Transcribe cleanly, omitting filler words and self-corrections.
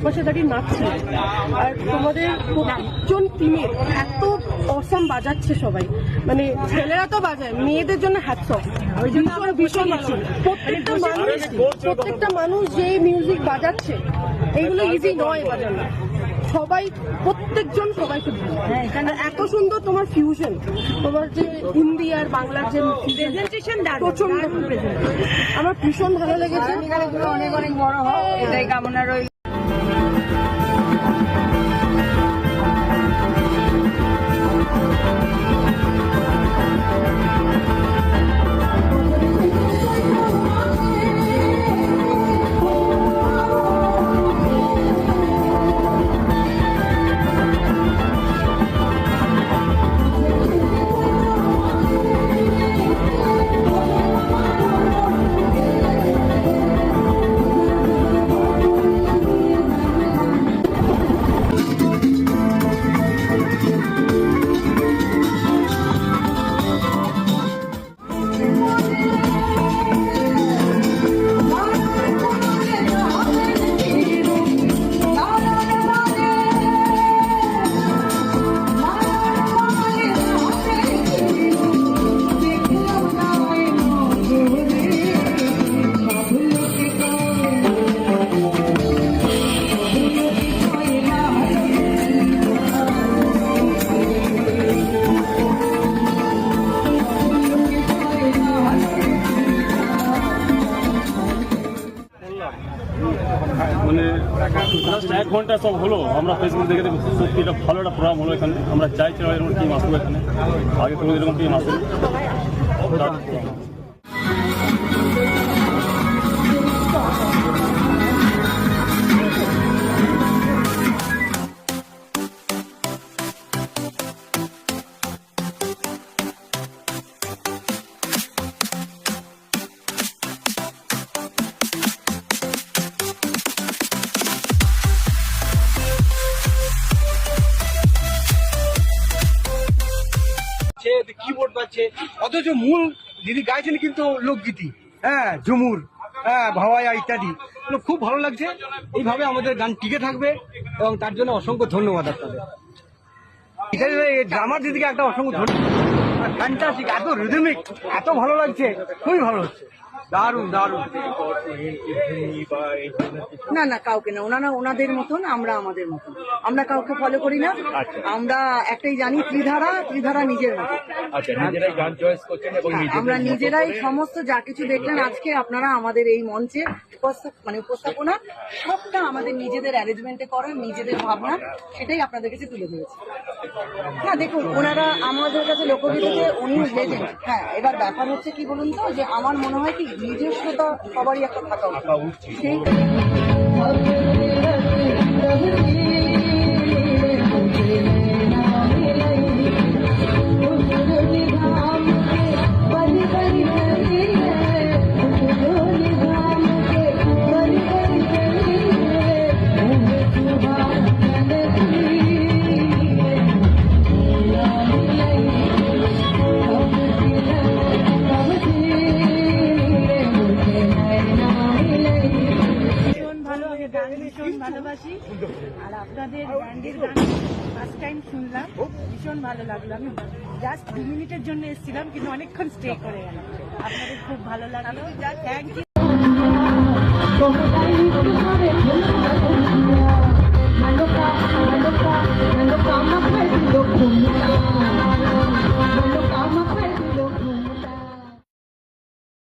একপাশে দাঁড়িয়ে নাচছে। আর তোমাদের প্রত্যেকজন টিমের এত অসাম বাজাচ্ছে সবাই, মানে ছেলেরা তো বাজায়, মেয়েদের জন্য হ্যাটস অফ। ওই জন্য আমরা ভীষণ ভালো। প্রত্যেকটা মানুষ যে মিউজিক বাজাচ্ছে এগুলো ইজি নয় বাজানো। সবাই প্রত্যেকজন সবাই খুব ভালো। এত সুন্দর তোমার ফিউশন, তোমার যে হিন্দি আর বাংলার যে প্রেজেন্টেশন প্রচন্ড আমার ভীষণ ভালো লেগেছে। অনেক অনেক বড় হোক এটাই কামনা রইল। মানে জাস্ট 1 ঘন্টা সব হলো, আমরা ফেসবুক দেখে সত্যি এটা ভালো একটা প্রোগ্রাম হলো এখানে। আমরা চাইছিলাম এরকম টিম আসবো এখানে, আগে কোনো এরকম টিম আসেনি। কিবোর্ড বাজছে, অথচ মূল দিদি গাইছেন কিন্তু লোকগীতি, হ্যাঁ, ঝুমুর, হ্যাঁ, ভাওয়াইয়া ইত্যাদি। খুব ভালো লাগছে। এইভাবে আমাদের গান টিকে থাকবে এবং তার জন্য অসংখ্য ধন্যবাদ আপনাদের। ড্রামার দিদিকে একটা অসংখ্য ধন্যবাদ। ফ্যান্টাস্টিক, এত রিদমিক, এত ভালো লাগছে, খুবই ভালো হচ্ছে, দারুণ দারুণ। না না, কাউকে না, ওনারা ওনাদের মতন, আমরা আমাদের মতন। আমরা কাউকে ফলো করি না। আমরা একটাই জানি, ত্রিধারা নিজের মতো। আমরা নিজেরাই সমস্ত যা কিছু দেখলেন আজকে আপনারা আমাদের এই মঞ্চে উপস্থাপনা সবটা আমাদের নিজেদের অ্যারেঞ্জমেন্টে করা, নিজেদের ভাবনা, সেটাই আপনাদের কাছে তুলে ধরেছে। হ্যাঁ, দেখুন, ওনারা আমাদের কাছে লোকগীতিতে উনি লেজেন্ড। হ্যাঁ, এবার ব্যাপার হচ্ছে কি বলুন তো, যে আমার মনে হয় কি নিজস্বতা সবারই একটা থাকা উচিত। সেই ভালোবাসি। আর আপনাদের ব্যান্ডের গান ফার্স্ট টাইম শুনলাম, ভীষণ ভালো লাগলো। আমি জাস্ট 2 মিনিটের জন্য এসেছিলাম, কিন্তু অনেকক্ষণ স্টে করে গেলাম। আপনাদের খুব ভালো লাগলো, থ্যাংক ইউ।